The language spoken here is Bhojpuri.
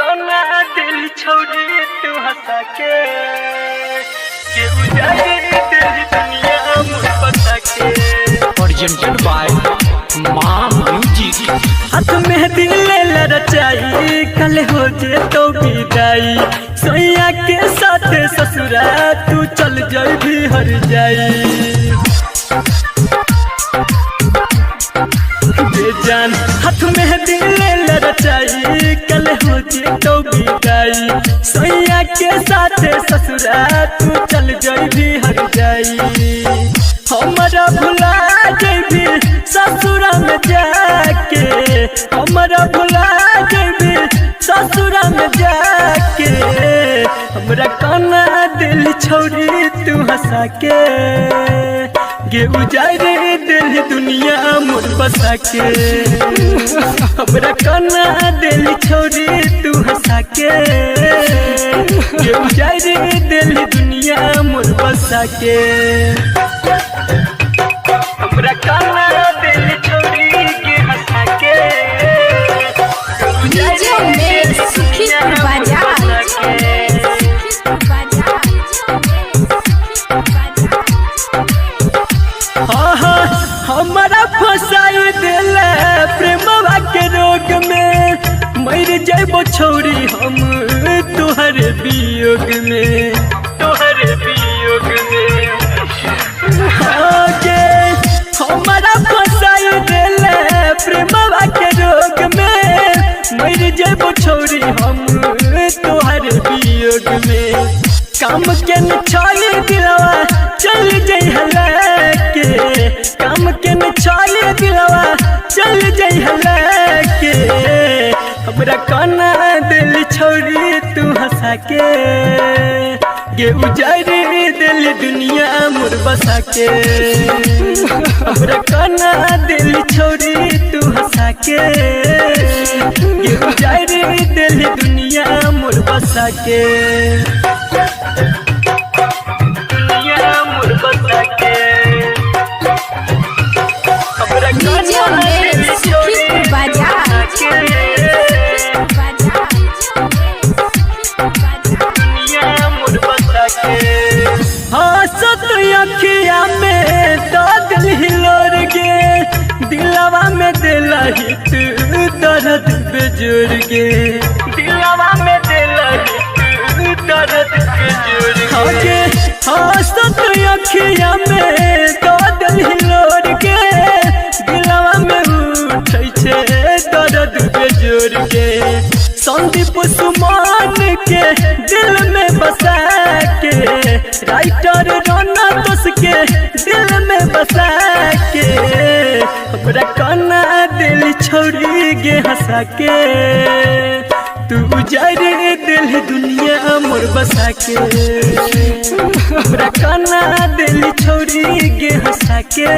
कौना दिल छोड़ी तू हंसा के उजाड़े दिल दुनिया मुझ बता के। presented by माँ म्यूजिक। हाथ में दिल रचाई कल हो जे तो विदाई सोया के साथ ससुरा तू चल जाई भी हर जाई जान। हाथ में दिल रचाई कल हो जे तो विदाई सोया के साथ ससुरा तू चल जाई भी हर जाई। हमारा भुला जाबी ससुरा में जाके हमारा भुला जाबी ससुरा में जाके हमरा काना दिल छोड़ी तू हंसा के गे उजाड़े दिल दुनिया मोर बसा के। हमरा काना दिल छोड़ी तू हंसा के गे उजाड़े दिल दुनिया मोर बसा के। हमरा काना दिल छोड़ी के हंसा के डीजे में सुखीपुर बाजार हमारा फसाई दिल प्रेमवा के रोग में मर जाबो छोड़ी हम तोहर वियोग में हमारा फसाई दिल प्रेमवा के रोग में मर जाबो छोड़ी हम तोहर वियोग में। काम के न छोड़ी दिलवा चल जाई हलाके काम के न छोड़ी दिलवा चल जाई हलाके। हमरा काना दिल छोड़ी तू हंसा के गे उजाड़े दिल दुनिया मोर बसा के। हमरा काना दिल छोड़ी तू हंसा के गे उजाड़े दिल दुनिया मोर बसा के। दुनिया मोर बसा के हमरा डीजे काना में दिल छोड़ी सुखीपुर बाजार दुनिया मोर बसा के। हंसत अखिया में तो दिल हिलोर गे दिलवा में दिला हित दर्द बेजोर गे दिलवा में दिला हित दर्द बेजोर गे। हंसत अखिया में तो दिल हिलोर गे दिलवा में उठै छे दर्द बेजोर गे। संदीप सुमान के दिल में बसा के राइटर रोना दोस के दिल में बसा के हमरा काना दिल छोड़ी गे हंसा के तू उजाड़े दिल दुनिया मोर बसा के। हमरा काना दिल छोड़ी गे हंसा के